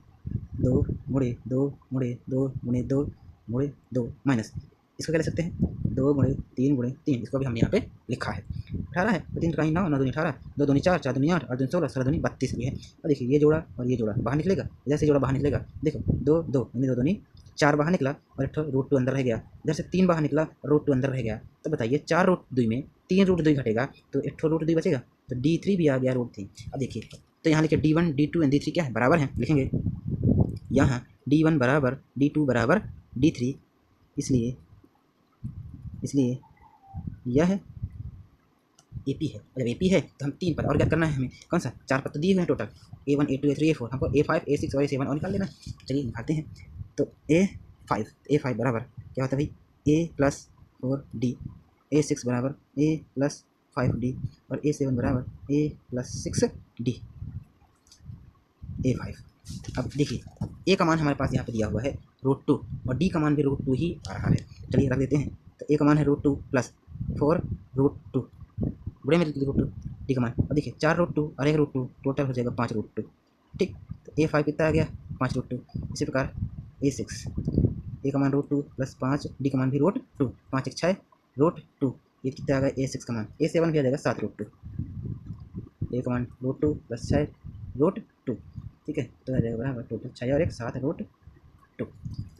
2 × 2 × 2 × 2 × 2 माइनस, इसको क्या ले सकते हैं, 2 × 3 × 3, इसको भी हमने यहाँ पे लिखा है। 18 है तो 3 × 9 9 दूनी 18, 2 दूनी 4 4 दूनी 8 8 दूनी 16 16 दूनी 32 ये है। और देखिए ये जोड़ा और ये जोड़ा बाहर निकलेगा, इधर से जोड़ा बाहर निकलेगा, देखो 2 2 यानी 2 दूनी 4 बाहर निकला और एक रूट 2 अंदर रह गया, इधर से 3 बाहर निकला, रूट 2 अंदर रह गया। तो बताइए 4 रूट 2 में 3 रूट 2 घटेगा तो एक रूट 2 बचेगा, तो D3 भी आ गया रूट 3। अब देखिए तो यहाँ लिखे D1 D2 एंड D3 क्या है, बराबर है, लिखेंगे यहाँ D1 बराबर D2 बराबर D3, इसलिए यह AP है। जब AP है तो हम 3 पद और क्या करना है, हमें कौन सा, 4 पद तो दिए हुए हैं total, A1 A2 A3 A4, हमको A5 A6 और A7 और निकाल लेना है। चलिए निकालते हैं। तो A5 बराबर क्या होता है भाई, A+4D, A6 बराबर A+5D और A7 बराबर A+6D, A5। अब देखिए A का मान हमारे पास यहाँ पे दिया हुआ है रूट 2 और D का मान भी रूट 2 ही आ रहा है। चलिए रख देते हैं। तो A का मान है रूट 2 प्लस 4 रूट 2 बुढ़े में रूट 2, D का मान, और देखिए 4 रूट 2 और 1 रूट 2 टोटल हो जाएगा 5 रूट 2। ठीक, तो A5 कितना आ गया, 5 रूट 2। इसी प्रकार A6, A का मान रूट 2 प्लस 5, D का मान भी रूट 2, 5 1 6 रूट 2, ये कितना आ गया A6 का मान, A7 भी आ जाएगा 7 रूट 2, A का मान रूट 2 प्लस 6 रूट 2। ठीक है, तो आ जाएगा बराबर टोटल 6 और 1 7 रूट 2।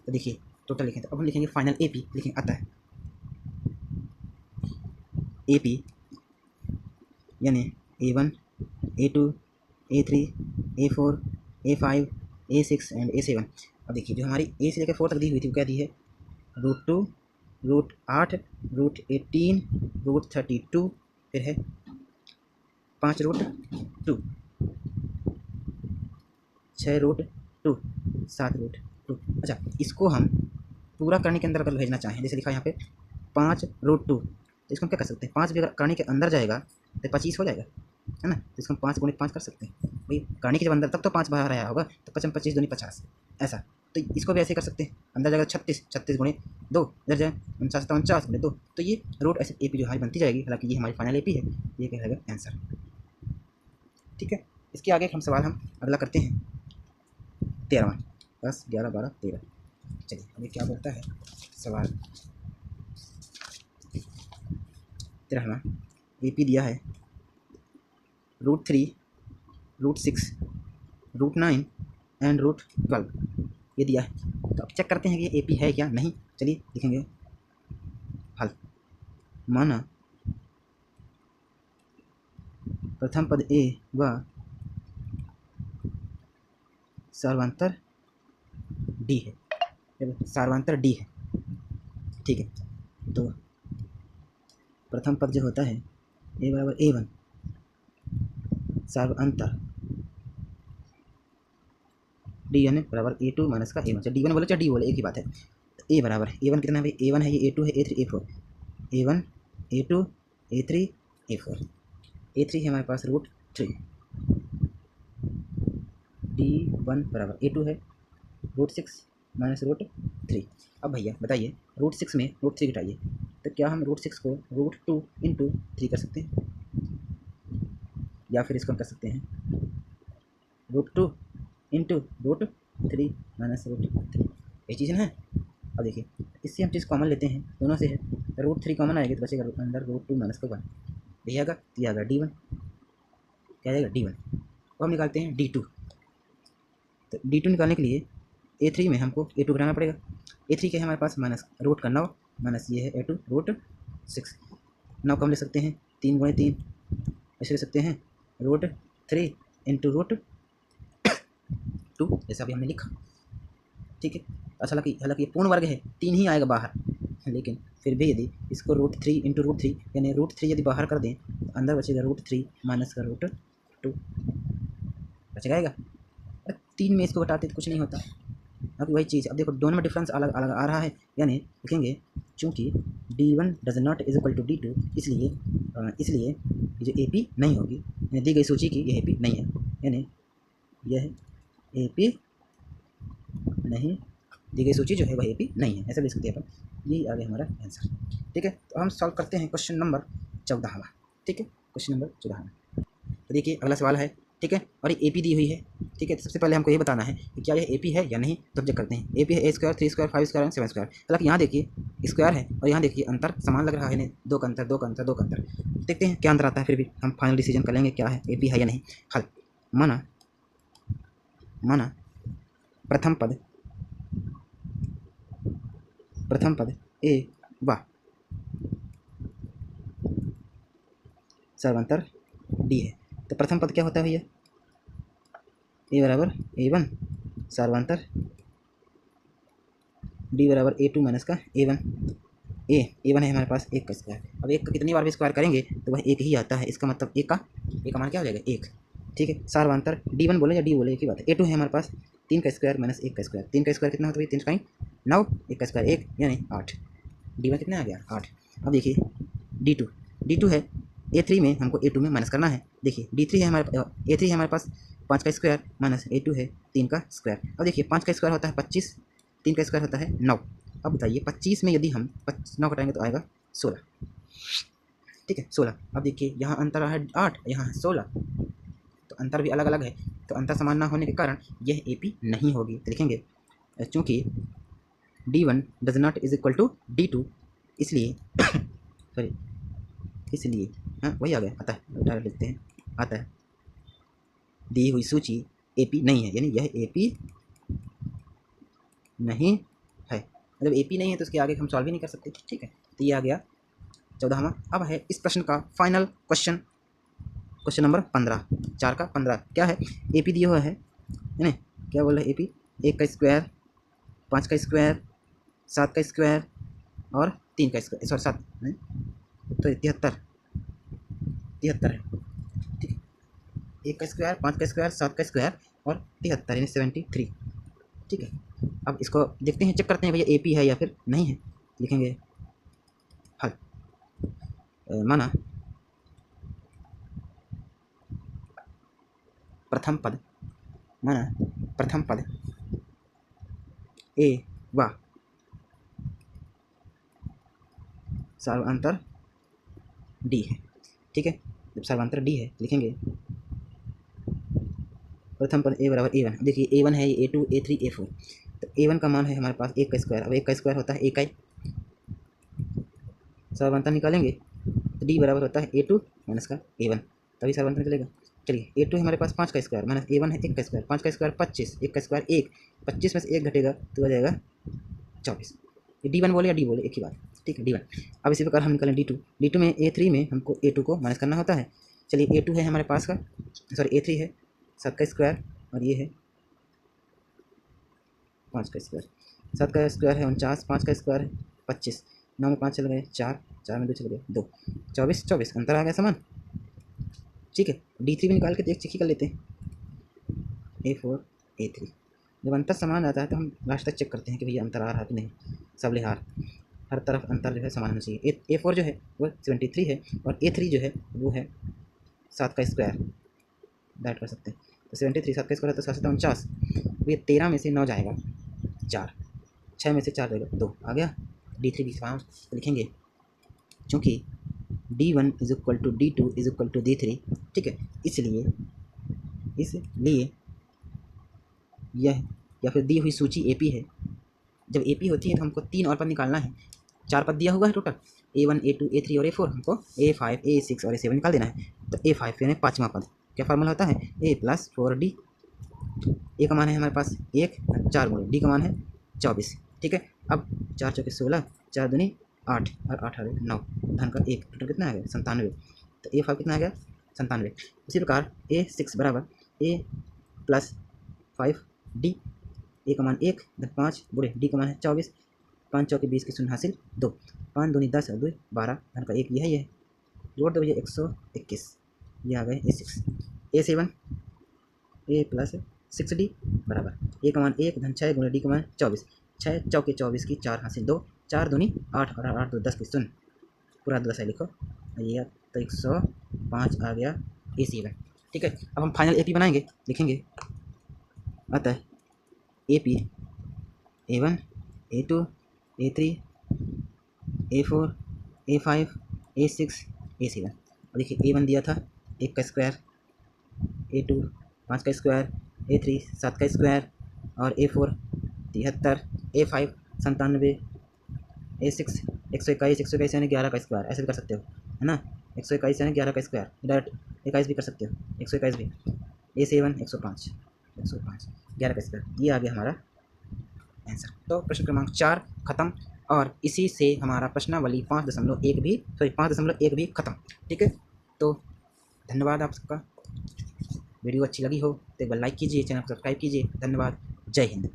तो देखिए टोटल लिखें, तो अब हम लिखेंगे फाइनल AP, लिखेंगे आता है AP यानी A1 A2 A3 A4 A5 A6 and A7। अब देखिए जो हमारी A से लेकर 4 तक दी हुई थी वो क्या दी है, रूट 2 रूट 8 रूट 18 रूट 32, फिर है 5 रूट 2, 6 रूट 2, 7 रूट 2। अच्छा, इसको हम पूरा करने के अंदर अगर भेजना चाहें, जैसे लिखा है यहाँ पे 5 रूट 2, तो इसको हम क्या कर सकते हैं, 5 भी अगर करने के अंदर जाएगा तो 25 हो जाएगा, है ना। तो इसको हम 5 × 5 कर सकते हैं भाई, करने के जब अंदर तब तो 5 बाहर आया होगा, तो 5 25 दूनी 50 ऐसा। तो इसको भी ऐसे कर सकते हैं, अंदर जाएगा 36 36 × 2, इधर जाए 49 49 × 2, तो ये रूट ऐसे AP जो हमारी बनती जाएगी। हालांकि ये हमारी फाइनल AP है, ये क्या रहेगा आंसर। ठीक है, इसके आगे हम सवाल हम अगला करते हैं 13वां, 10 11 12 13। चलिए अभी क्या बोलता है सवाल 13वां। AP दिया है root 3 root 6 root 9 and root 12, ये दिया है। तो अब चेक करते हैं कि AP है क्या नहीं। चलिए लिखेंगे हल। माना प्रथम पद A व सर्वांतर D है, सर्वांतर D है। ठीक है, तो प्रथम पद जो होता है A बराबर A1 सर्वांतर D यानी बराबर A2 माइनस का A1, चाहे D1 बोले चाहे D बोले एक ही बात है। तो A बराबर है A1 कितना है भाई, A1 है ये, A2 है A3 A4, A1 A2 A3 A4, A3 है हमारे पास रूट 3, D1 बराबर A2 है रूट 6 माइनस रूट 3। अब भैया बताइए रूट 6 में रूट 3 घटाइए, तो क्या हम रूट 6 को रूट 2 × 3 कर सकते हैं, या फिर इसको हम कर सकते हैं root 2 into root 3 minus root 3, ये चीज़ है। अब देखिए इससे हम चीज़ कॉमन लेते हैं, दोनों से है, रूट 3 कॉमन आएगी तो बचेगा अंदर रूट 2 माइनस का 1, यही आएगा, ये आएगा D1, क्या आएगा D1। अब हम निकालते हैं D2, तो D2 निकालने के लिए A3 में हमको A2 बनाना पड़ेगा। A3 क्या है हमारे पास, माइनस रूट का 9 माइनस ये है A2 रूट 6, 9 को हम ले सकते हैं 3 गुणे 3, ऐसे ले सकते हैं रूट 3 इंटू रूट 2, जैसा अभी हमने लिखा, ठीक है। अच्छा, हालांकि ये पूर्ण वर्ग है, 3 ही आएगा बाहर, लेकिन फिर भी यदि इसको रूट 3 इंटू रूट 3 यानी रूट 3 यदि बाहर कर दें तो अंदर बचेगा रूट 3 माइनस का रूट 2, बच जाएगा। 3 में इसको घटाते तो कुछ नहीं होता। अब वही चीज़, अब देखो दोनों में डिफरेंस अलग अलग आ रहा है, यानी लिखेंगे चूँकि D1 does not is equal to D2, इसलिए ये जो AP नहीं होगी, यानी दी गई सूची की ये AP नहीं है, यानी यह AP नहीं, दी गई सूची जो है वह AP नहीं है, ऐसा लिख सकते हैं अपन। यही आ गया हमारा आंसर, ठीक है। तो हम सॉल्व करते हैं क्वेश्चन नंबर 14वां, ठीक है, क्वेश्चन नंबर 14वां। तो देखिए अगला सवाल है, ठीक है, और ये AP दी हुई है, ठीक है। तो सबसे पहले हमको ये बताना है कि क्या ये AP है या नहीं, तो चेक करते हैं। AP है A square 3 square 5 square and 7 square, हालांकि यहाँ देखिए स्क्वायर है और यहाँ देखिए अंतर समान लग रहा है, नहीं 2 का अंतर 2 का अंतर 2 का अंतर, देखते हैं क्या अंतर आता है, फिर भी हम फाइनल डिसीजन कर लेंगे क्या है AP है या नहीं। हल, माना प्रथम पद A व सर्वांतर D है। तो प्रथम पद क्या होता है भैया, A बराबर A1 सर्वांतर D बराबर A2 माइनस का A1, A1 है हमारे पास 1 का स्क्वायर। अब 1 का कितनी बार भी स्क्वायर करेंगे तो वह 1 ही आता है, इसका मतलब 1 का मान क्या हो जाएगा 1, ठीक है। सर्वांतर D1 बोले या D बोले एक ही बात है। A2 है हमारे पास 3 का स्क्वायर माइनस 1 का स्क्वायर, 3 का स्क्वायर कितना होता है 3 का 9, 1 का स्क्वायर 1 यानी 8, D1 कितना आ गया 8। अब देखिए D2 है A3 में हमको A2 में माइनस करना है। देखिए A3 है हमारे पास 5 का स्क्वायर माइनस A2 है 3 का स्क्वायर। अब देखिए 5 का स्क्वायर होता है 25, 3 का स्क्वायर होता है 9। अब बताइए 25 में यदि हम 9 घटाएंगे तो आएगा 16, ठीक है 16। अब देखिए यहाँ अंतर है 8, यहाँ है 16, तो अंतर भी अलग अलग है, तो अंतर समान ना होने के कारण यह AP नहीं होगी। तो लिखेंगे चूँकि D1 does not is equal to D2, इसलिए सॉरी इसलिए हाँ वही आ गया, आता है डायरेक्ट लिखते हैं, आता है दी हुई सूची AP नहीं है, यानी यह AP नहीं है। मतलब AP नहीं है तो उसके आगे हम सॉल्व ही नहीं कर सकते, ठीक है। तो ये आ गया 14वां। अब है इस प्रश्न का फाइनल क्वेश्चन, क्वेश्चन नंबर 15, 4 का 15 क्या है, AP दिया हुआ है ना, क्या बोल रहे हैं AP 1 का स्क्वायर 5 का स्क्वायर 7 का स्क्वायर और 3 का स्क्वायर, सॉरी 7 तो 73 है, ठीक है। 1 का स्क्वायर 5 का स्क्वायर 7 का स्क्वायर और 73 यानी 73, ठीक है। अब इसको देखते हैं, चेक करते हैं भैया AP है या फिर नहीं है। लिखेंगे हल, माना प्रथम पद A व सर्वांतर D है, ठीक है। जब सर्वांतर D है लिखेंगे प्रथम पद A बराबर A1। देखिए A1 है A2 A3 A4, तो A1 का मान है हमारे पास 1 का स्क्वायर। अब 1 का स्क्वायर होता है 1 का, सर्वांतर निकालेंगे तो D बराबर होता है A2 माइनस का A1, तभी सर्वांतर निकलेगा। चलिए A2 है हमारे पास 5 का स्क्वायर माइनस A1 है 1 का स्क्वायर, 5 का स्क्वायर 25, 1 का स्क्वायर 1, 25 में से 1 घटेगा तो आ जाएगा 24। ये D1 बोले या D बोले एक ही बात, ठीक है D1। अब इसी प्रकार हम निकालें D2 में A3 में हमको A2 को माइनस करना होता है। चलिए A2 है हमारे पास का, सॉरी A3 है 7 का स्क्वायर और ये है 5 का स्क्वायर, 7 का स्क्वायर है 49, 5 का स्क्वायर है 25, 9 में 5 चल गए 4, 4 में 2 चल गए 2, 24 अंतर आ गया समान, ठीक है। D3 भी निकाल के चेक ही कर लेते हैं A4 A3। जब अंतर समान आता है तो हम लास्ट तक चेक करते हैं कि भैया अंतर आ रहा है कि नहीं, सब लिहार हर तरफ अंतर जो है समान होना चाहिए। A4 जो है वो 73 है और A3 जो है वो है 7 का स्क्वायर, डाइट कर सकते हैं। तो 73 7 का स्क्वायर है तो 7 49, ये 13 में से 9 जाएगा 4, 6 में से 4 जाएगा 2, आ गया D3 भी समान। तो लिखेंगे चूँकि D1 is equal to D2 is equal to D3, ठीक है, इसलिए यह है, या फिर दी हुई सूची AP है। जब AP होती है तो हमको 3 और पद निकालना है। 4 पद दिया हुआ है टोटल, A1 A2 A3 और A4। हमको A5 A6 और A7 निकाल देना है। तो A5 यानी 5वां पद, क्या फार्मूला होता है, A + 4D। A का मान है हमारे पास 1, 4 गुणे D का मान है 24। ठीक है, अब 4 चौके 16, 4 दूनी 8 और 8 आ गए 9, धन का 1, टोटल कितना आ गया 97। तो A5 कितना आ गया 97। उसी प्रकार A6 बराबर A + 5D। A का मान 1, धन 5 गुणे D का मान है 24, 5 चौके 20 की शून्य हासिल 2, 5 दूनी 10 और 2 12, धन का 1 यही है, जोड़ दो भैया 121। ये आ गए A6। A7 A + 6D बराबर A का मान 1, धन 6 गुणे D का मान 24, 6 चौके 24 की 4 हासिल 2, 4 दूनी 8 और 8 2 10 की शून्य, पूरा 10 है लिखो। ये तो 105 आ गया A7। ठीक है, अब हम फाइनल AP बनाएंगे, लिखेंगे अतः AP A1 A2 A3 A4 A5 A6 A7। और देखिए A1 दिया था 1 का स्क्वायर, A2 5 का स्क्वायर, A3 7 का स्क्वायर और A4 73, A5 97, A6 121 यानी 11 का स्क्वायर, ऐसे भी कर सकते हो, है ना। 121 यानी 11 का स्क्वायर, डायरेक्ट 21 भी कर सकते हो, 121 भी। A7 105 11 का स्क्वायर, ये आ गया हमारा आंसर। तो प्रश्न क्रमांक 4 खत्म, और इसी से हमारा प्रश्नावली 5.1 भी खत्म। ठीक है, तो धन्यवाद आप सबका। वीडियो अच्छी लगी हो तो एक बार लाइक कीजिए, चैनल को सब्सक्राइब कीजिए। धन्यवाद, जय हिंद।